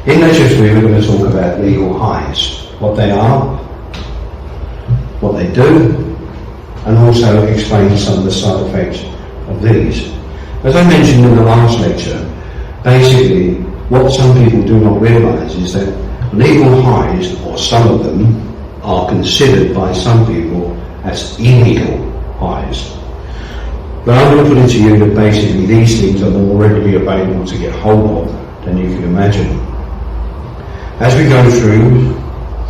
In lecture 3 we're going to talk about legal highs, what they are, what they do, and also explain some of the side effects of these. As I mentioned in the last lecture, basically what some people do not realise is that legal highs, or some of them, are considered by some people as illegal highs. But I'm going to put it to you that basically these things are more readily available to get hold of than you can imagine. As we go through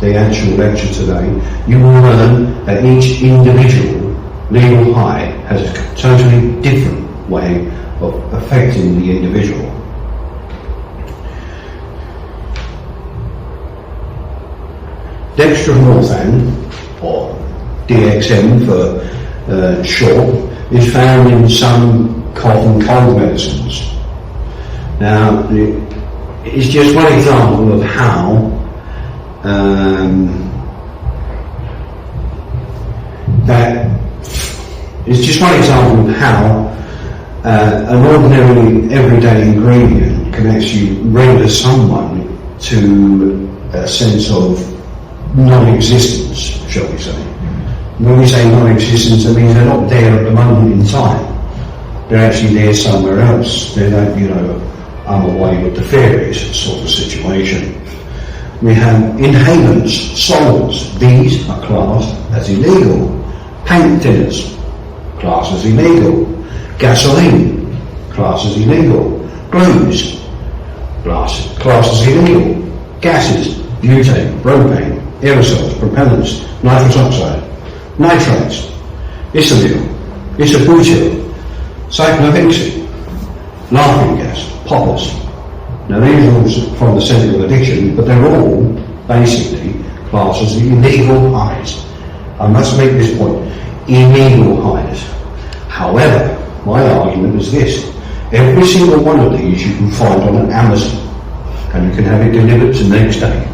the actual lecture today, you will learn that each individual legal high has a totally different way of affecting the individual. Dextromorphan, or DXM for short, is found in some cough and cold medicines. Now, it's just one example of how an ordinary everyday ingredient can actually render someone to a sense of non-existence, shall we say. When we say non-existence, it means they're not there at the moment in time. They're actually there somewhere else. They don't, I'm away with the fairies sort of situation. We have inhalants, solvents. These are classed as illegal. Paint thinners, classed as illegal. Gasoline, classed as illegal. Glues, classed as illegal. Gases, butane, propane, aerosols, propellants, nitrous oxide, nitrates, isolyl, isobutyl, cyclohexane, laughing gas, poppers. Now these are all from the Centre of Addiction, but they're all basically classed as illegal highs. I must make this point, illegal highs. However, my argument is this: every single one of these you can find on an Amazon, and you can have it delivered to next day.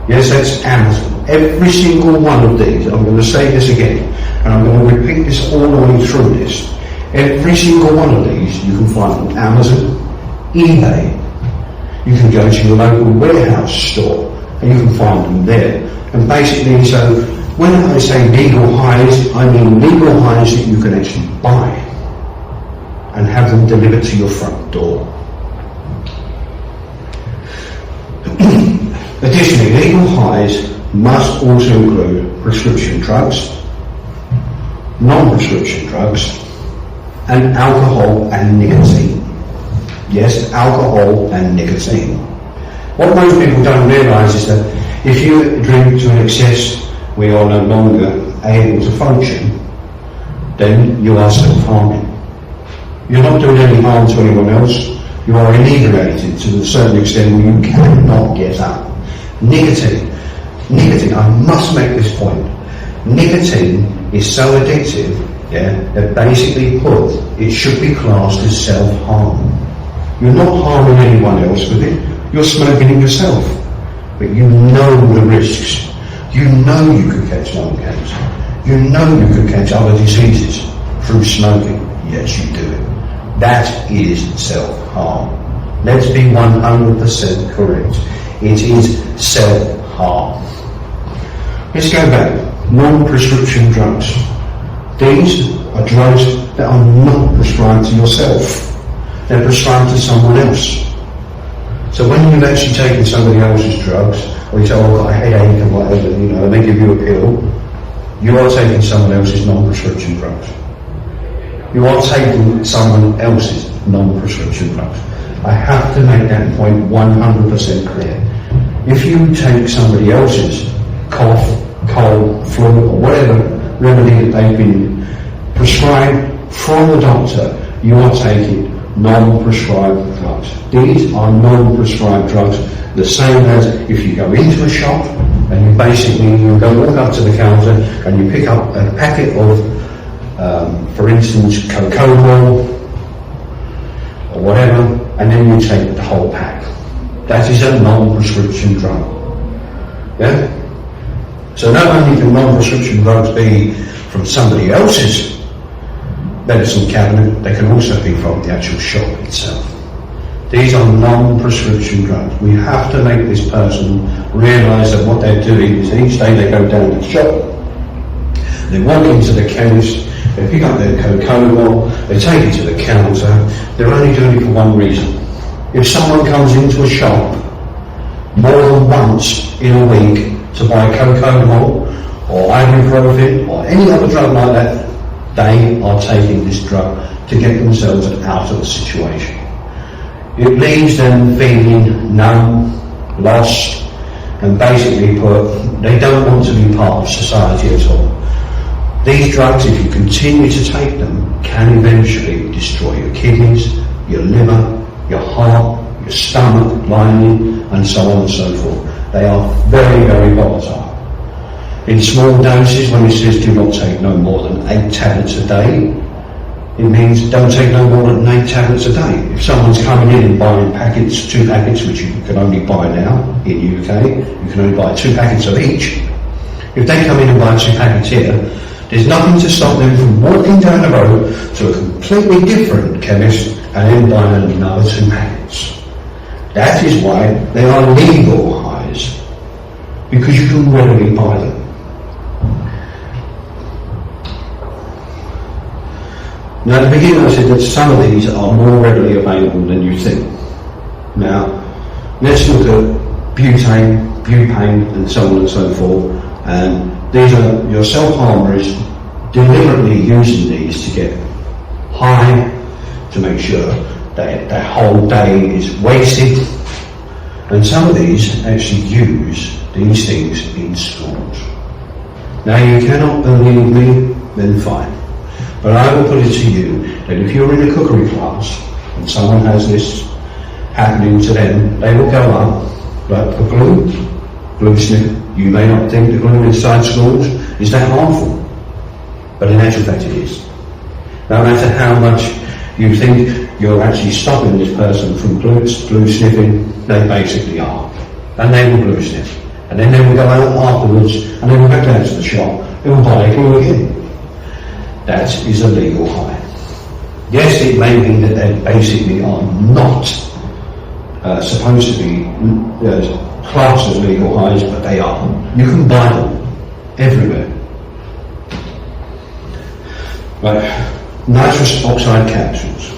Yes, that's Amazon. Every single one of these, I'm going to say this again, and I'm going to repeat this all the way through this. Every single one of these you can find on Amazon, eBay. You can go to your local warehouse store and you can find them there. And basically, so when I say legal highs, I mean legal highs that you can actually buy and have them delivered to your front door. Additionally, legal highs must also include prescription drugs, non-prescription drugs, and alcohol and nicotine. Yes, alcohol and nicotine. What most people don't realise is that if you drink to an excess where you're no longer able to function, then you are self-harming. You're not doing any harm to anyone else. You are inebriated to a certain extent where you cannot get up. Nicotine, I must make this point. Nicotine is so addictive, that basically it should be classed as self-harm. You're not harming anyone else with it. You're smoking it yourself. But you know the risks. You know you could catch lung cancer. You know you could catch other diseases through smoking. Yes, you do it. That is self-harm. Let's be 100% correct. It is self-harm. Let's go back. Non-prescription drugs. These are drugs that are not prescribed to yourself. They're prescribed to someone else. So when you've actually taken somebody else's drugs, or you say, I've got a headache and whatever, and they give you a pill, you are taking someone else's non-prescription drugs. You are taking someone else's non-prescription drugs. I have to make that point 100% clear. If you take somebody else's cough, cold, flu, or whatever remedy that they've been prescribed from the doctor, you are taking non-prescribed drugs. These are non-prescribed drugs, the same as if you go into a shop and you basically walk up to the counter and you pick up a packet of, for instance, cocoa or whatever, and then you take the whole pack. That is a non-prescription drug. Yeah? So not only can non-prescription drugs be from somebody else's medicine cabinet, they can also be from the actual shop itself. These are non-prescription drugs. We have to make this person realise that what they're doing is each day they go down to the shop, they walk into the chemist, they pick up their cocaine, they take it to the counter. They're only doing it for one reason. If someone comes into a shop more than once in a week to buy cocaine or ibuprofen or any other drug like that, they are taking this drug to get themselves out of the situation. It leaves them feeling numb, lost, and basically they don't want to be part of society at all. These drugs, if you continue to take them, can eventually destroy your kidneys, your liver, your heart, your stomach lining, and so on and so forth. They are very, very volatile. In small doses, when it says do not take no more than 8 tablets a day, it means don't take no more than 8 tablets a day. If someone's coming in and buying 2 packets, which you can only buy now in the UK, you can only buy 2 packets of each. If they come in and buy 2 packets here, there's nothing to stop them from walking down the road to a completely different chemist and then buying another 2 packets. That is why they are legal highs, because you can readily buy them. Now, at the beginning I said that some of these are more readily available than you think. Now, let's look at butane, and so on and so forth. And these are your self-harmers deliberately using these to get high, to make sure that their whole day is wasted. And some of these actually use these things in schools. Now, you cannot believe me, then fine. But I will put it to you that if you're in a cookery class and someone has this happening to them, they will go up like a glue sniffer. You may not think the glue inside schools is that harmful, but in actual fact it is. No matter how much you think you're actually stopping this person from glue sniffing, they basically are. And they will glue sniff. And then they will go out afterwards and they will go down to the shop, they will buy glue again. That is a legal high. Yes, it may be that they basically are not supposed to be classed as legal highs, but they are. You can buy them everywhere. Like nitrous oxide capsules,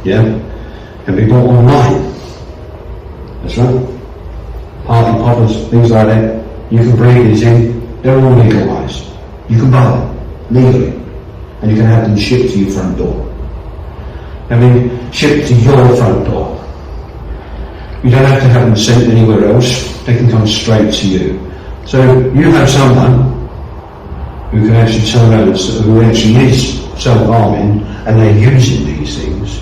can be bought online. That's right. Party poppers, things like that. You can breathe these in. They're all legal highs. You can buy them legally. And you can have them shipped to your front door. Shipped to your front door. You don't have to have them sent anywhere else. They can come straight to you. So you have someone who can actually turn around, who actually is self-harming, and they're using these things.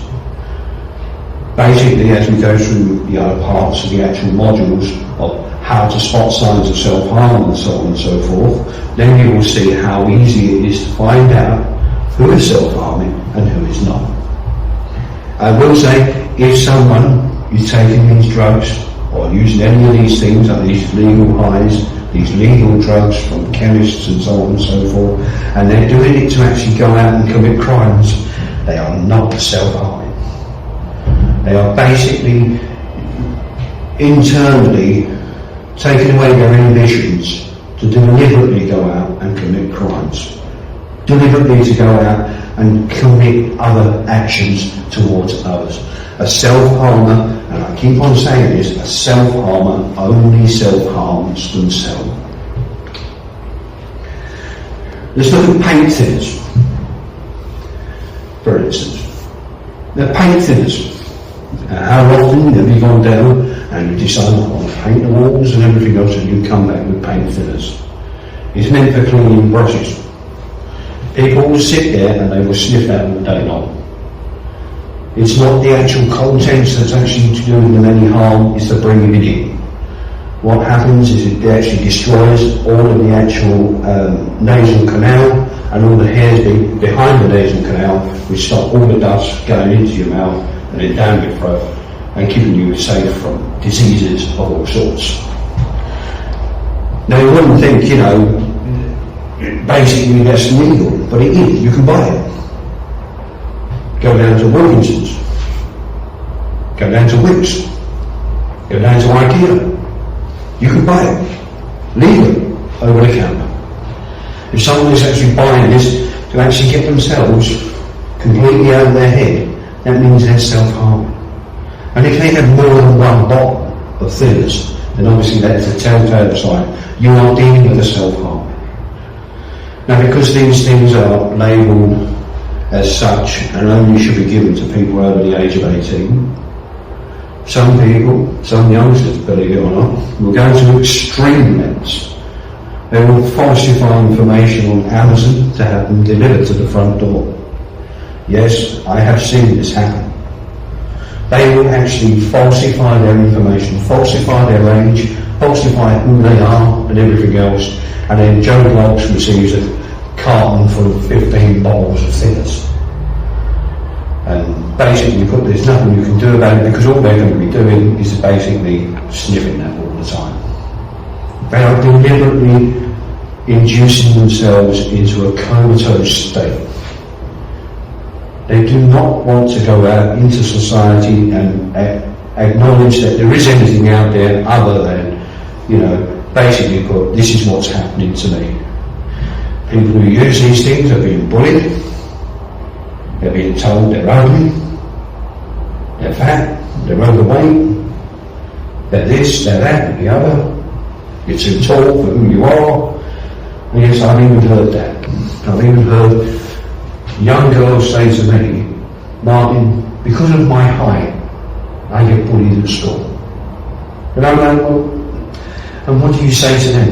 Basically, as we go through the other parts of the actual modules of how to spot signs of self-harm and so on and so forth, then you will see how easy it is to find out who is self-harming and who is not. I will say, if someone is taking these drugs or using any of these things, like these legal highs, these legal drugs from chemists and so on and so forth, and they're doing it to actually go out and commit crimes, they are not self-harming. They are basically internally taking away their inhibitions to deliberately go out and commit crimes. Deliberately to go out and commit other actions towards others. A self-harmer, and I keep on saying this, a self-harmer only self-harms themselves. Let's look at paint thinners, for instance. They're paint thinners. How often have you gone down and you decide I want to paint the walls and everything else, and you come back with paint thinners? It's meant for cleaning brushes. People will sit there and they will sniff that all day long. It's not the actual contents that's actually doing them any harm, it's the bringing it in. What happens is it actually destroys all of the actual nasal canal and all the hairs behind the nasal canal, which stop all the dust going into your mouth and then down your throat and keeping you safe from diseases of all sorts. Now you wouldn't think, basically that's legal, but it is. You can buy it. Go down to Wilkinson's, Go down to Wickes. Go down to IKEA. You can buy it legally over the counter. If someone is actually buying this to actually get themselves completely out of their head, that means they're self-harming. And if they have more than one bottle of thinners, then obviously that is a telltale sign you are dealing with a self-harm. Now, because these things are labelled as such and only should be given to people over the age of 18, some people, some youngsters, believe it or not, will go to extreme lengths. They will falsify information on Amazon to have them delivered to the front door. Yes, I have seen this happen. They will actually falsify their information, falsify their age, falsify who they are and everything else, and then Joe Bloggs receives a carton full of 15 bottles of thinners. And basically, there's nothing you can do about it, because all they're going to be doing is basically sniffing that all the time. They are deliberately inducing themselves into a comatose state. They do not want to go out into society and acknowledge that there is anything out there other than, basically put, this is what's happening to me. People who use these things are being bullied. They're being told they're ugly, they're fat, they're overweight, they're this, they're that, they're the other. You're too tall for who you are. And yes, I've even heard that. I've even heard young girls say to me, Martin, because of my height, I get bullied at school. And I'm like, well, and what do you say to them?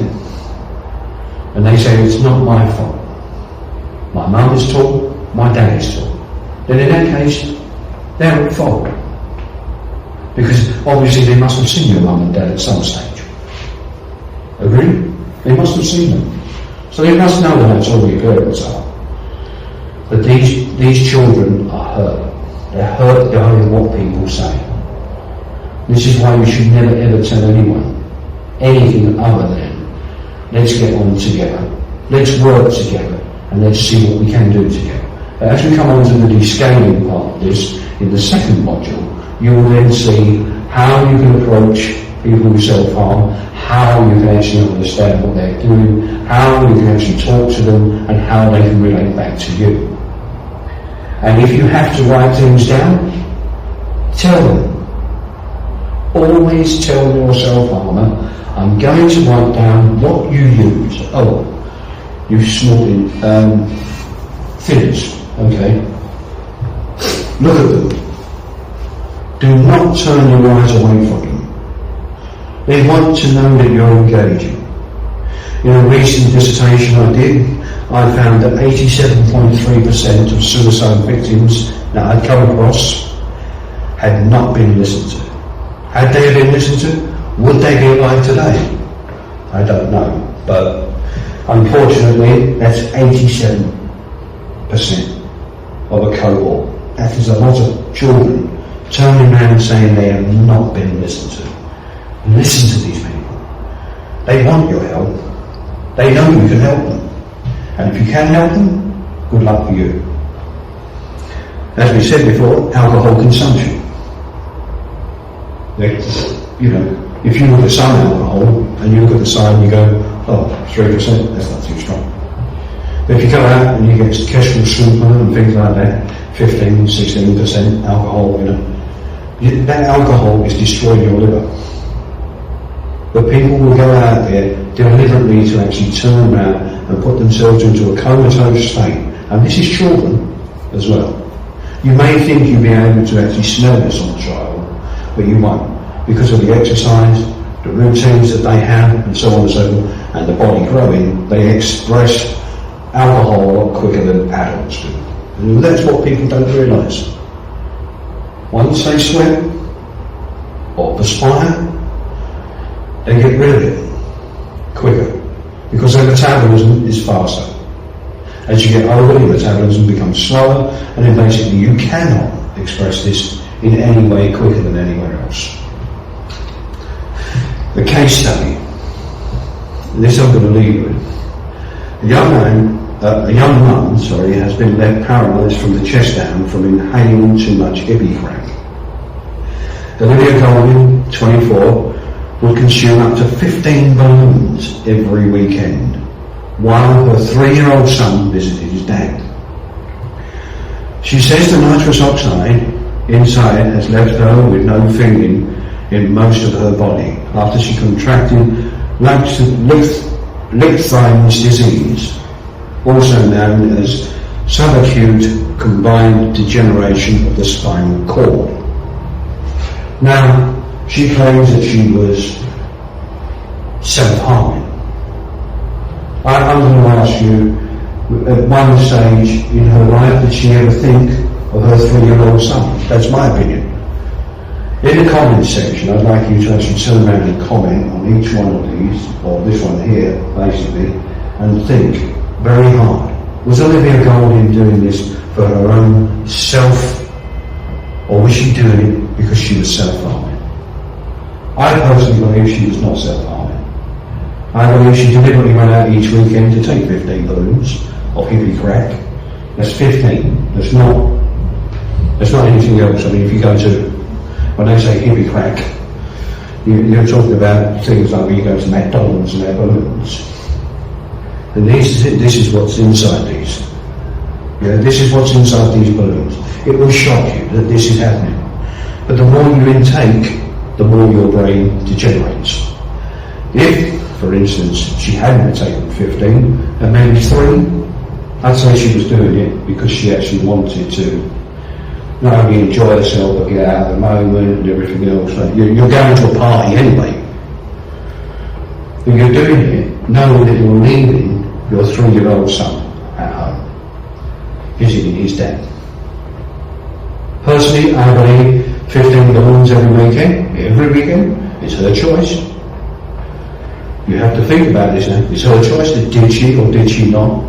And they say, it's not my fault. My mum is tall, my dad is tall. Then in that case, they're at fault. Because obviously they must have seen your mum and dad at some stage. Agree? They must have seen them. So they must know that that's all your parents are. But these children are hurt. They're hurt by what people say. This is why we should never ever tell anyone anything other than, let's get on together, let's work together, and let's see what we can do together. But as we come on to the descaling part of this, in the second module, you will then see how you can approach people who self-harm, how you can actually understand what they're doing, how you can actually talk to them, and how they can relate back to you. And if you have to write things down, tell them. Always tell your self-harmer, I'm going to write down what you use. Oh, you've snorted thinners, okay? Look at them. Do not turn your eyes away from them. They want to know that you're engaging. In a recent dissertation I did, I found that 87.3% of suicide victims that I'd come across had not been listened to. Had they been listened to, would they be alive today? I don't know, but unfortunately that's 87% of a cohort. That is a lot of children turning around and saying they have not been listened to. Listen to these people. They want your help. They know you can help them. And if you can help them, good luck for you. As we said before, alcohol consumption. If you look at some alcohol and you look at the side and you go, oh, 3%, that's not too strong. But if you go out and you get Kestrel Super and things like that, 15, 16% alcohol, that alcohol is destroying your liver. But people will go out there deliberately to actually turn around and put themselves into a comatose state. And this is children as well. You may think you'll be able to actually smell this on the child, but you won't. Because of the exercise, the routines that they have, and so on and so forth, and the body growing, they express alcohol a lot quicker than adults do. And that's what people don't realise. Once they sweat or perspire, they get rid of it quicker because their metabolism is faster. As you get older, your metabolism becomes slower, and then basically you cannot express this in any way quicker than anywhere else. The case study. This I'm going to leave with. A young mum has been left paralysed from the chest down from inhaling too much hippie crack. Olivia Golding, 24, would consume up to 15 balloons every weekend, while her 3-year-old son visited his dad. She says the nitrous oxide inside has left her with no feeling in most of her body after she contracted Lichtenstein's disease, also known as subacute combined degeneration of the spinal cord. Now, she claims that she was self-harming. I'm going to ask you, at one stage in her life, did she ever think of her 3-year-old son? That's my opinion. In the comments section, I'd like you to actually turn around and comment on each one of these, or this one here, basically, and think very hard. Was Olivia Golding doing this for her own self, or was she doing it because she was self-harming? I personally believe she was not self-harming. I believe she deliberately went out each weekend to take 15 balloons of hippie crack. That's 15. That's not anything else. I mean, if you go to, when they say hippie crack, you're talking about things like when you go to McDonald's and their balloons. And this is what's inside these. Yeah, this is what's inside these balloons. It will shock you that this is happening. But the more you intake, the more your brain degenerates. If, for instance, she hadn't taken 15 and maybe 3, I'd say she was doing it because she actually wanted to not only enjoy herself but get out of the moment and everything else. Like you're going to a party anyway. But you're doing it knowing that you're leaving your 3-year-old son at home, visiting his dad. Personally, I believe 15 balloons every weekend, it's her choice. You have to think about this now. It's her choice. Did she or did she not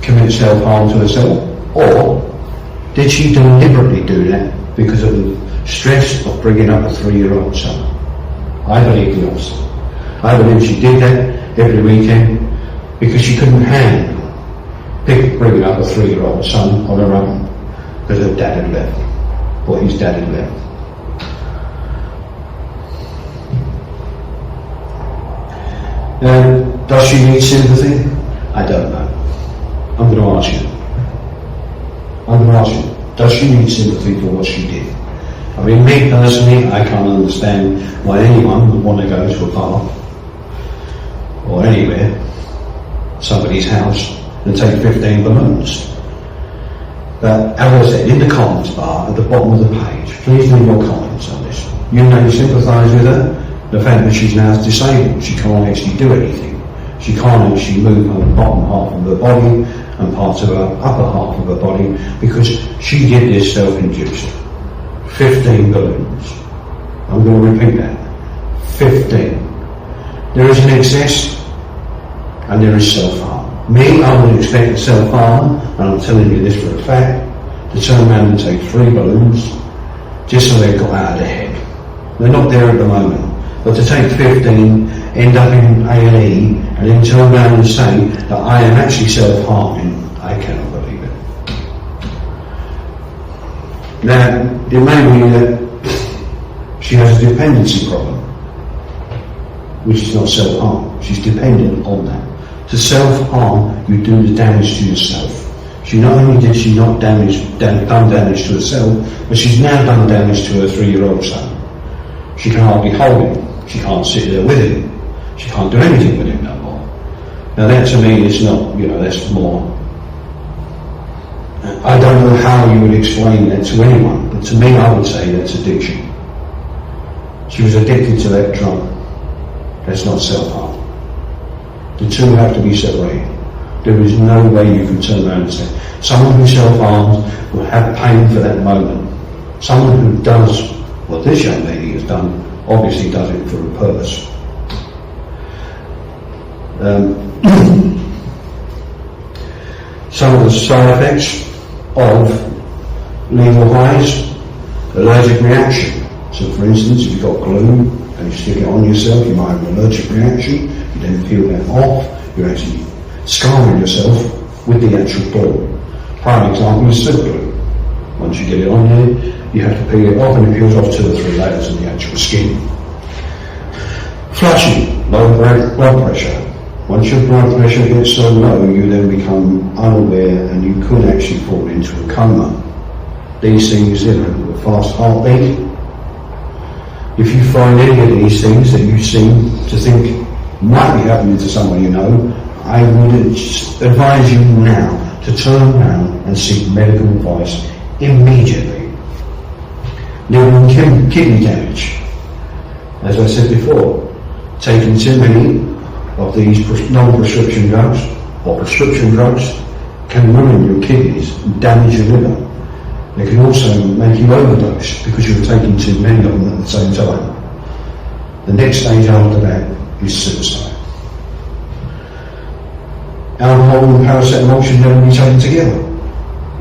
commit self-harm to herself? Or did she deliberately do that because of the stress of bringing up a 3-year-old son? I believe the opposite. I believe she did that every weekend because she couldn't handle bringing up a 3-year-old son on her own because her dad had left, or his dad had left. Does she need sympathy? I don't know. I'm going to ask you. Does she need sympathy for what she did? I mean, me personally, I can't understand why anyone would want to go to a bar or anywhere, somebody's house, and take 15 balloons. But as I said, in the comments bar at the bottom of the page, please leave your comments on this. You may sympathise with her. The fact that she's now disabled, she can't actually do anything. She can't actually move her bottom half of her body and parts of her upper half of her body because she did this self-induced. 15 balloons. I'm going to repeat that. 15. There is an excess and there is self-harm. Me, I would expect self-harm, and I'm telling you this for a fact, to turn around and take 3 balloons just so they've got out of their head. They're not there at the moment. But to take 15, end up in A&E, and then turn around and say that I am actually self-harming, I cannot believe it. Now, it may be that she has a dependency problem, which is not self-harm. She's dependent on that. To self-harm, you do the damage to yourself. Not only did she not done damage to herself, but she's now done damage to her 3-year-old son. She can hardly hold him. She can't sit there with him. She can't do anything with him no more. Now that to me is not, that's more. I don't know how you would explain that to anyone, but to me I would say that's addiction. She was addicted to that drug. That's not self-harm. The two have to be separated. There is no way you can turn around and say, someone who self-harms will have pain for that moment. Someone who does what this young lady has done obviously does it for a purpose. Some of the side effects of lethal highs, allergic reaction. So for instance, if you've got glue and you stick it on yourself, you might have an allergic reaction, you then peel that off, you're actually scarring yourself with the actual glue. Prime example is super glue. Once you get it on there, You have to peel it off, and it peels off 2 or 3 layers of the actual skin. Flushing, low blood pressure. Once your blood pressure gets so low, you then become unaware and you could actually fall into a coma. These things, a fast heartbeat. If you find any of these things that you seem to think might be happening to someone you know, I would advise you now to turn around and seek medical advice immediately. Liver and kidney damage. As I said before, taking too many of these non-prescription drugs or prescription drugs can ruin your kidneys and damage your liver. They can also make you overdose because you're taking too many of them at the same time. The next stage after that is suicide. Alcohol and paracetamol should never be taken together.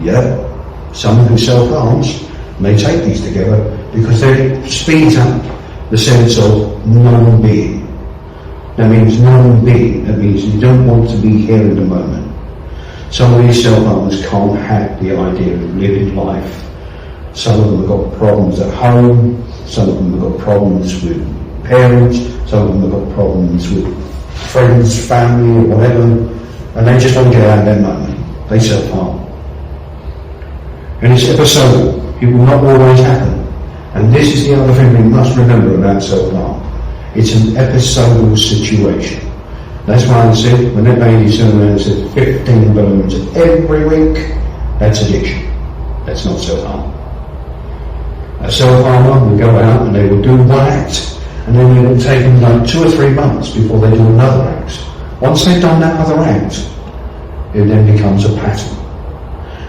Yeah, someone who self-harms may take these together because they speeds up the sense of non-being. That means non-being. That means you don't want to be here in the moment. Some of these self-harmers can't hack the idea of living life. Some of them have got problems at home. Some of them have got problems with parents. Some of them have got problems with friends, family, or whatever. And they just want to get out of their moment. They self-harm. And it's episodal. It will not always happen. And this is the other thing we must remember about self-harm. It's an episodal situation. That's why I said, when that lady turned around and said 15 balloons every week, that's addiction. That's not self-harm. A self-harmer will go out and they will do one act, and then it will take them like 2 or 3 months before they do another act. Once they've done that other act, it then becomes a pattern.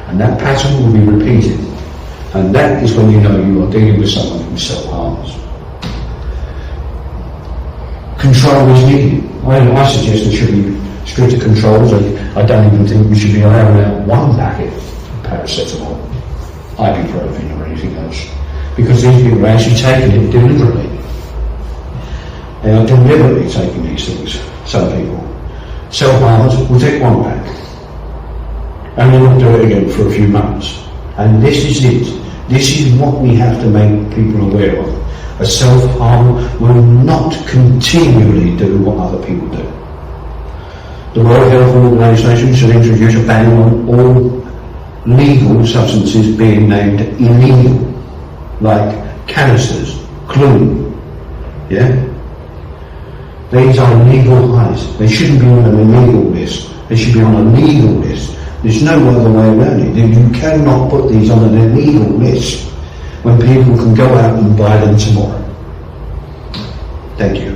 And that pattern will be repeated. And that is when you know you are dealing with someone who self-harms. Control is needed. I suggest there should be stricter controls. I don't even think we should be allowing out 1 packet of paracetamol, ibuprofen or anything else, because these people are actually taking it deliberately. They are deliberately taking these things, some people. Self-harmers will take 1 pack and they won't do it again for a few months. And this is it. This is what we have to make people aware of. A self-harmer will not continually do what other people do. The World Health Organization should introduce a ban on all legal substances being named illegal, like canisters, glue. Yeah? These are legal highs. They shouldn't be on an illegal list. They should be on a legal list. There's no other way around it. You cannot put these on an illegal list when people can go out and buy them tomorrow. Thank you.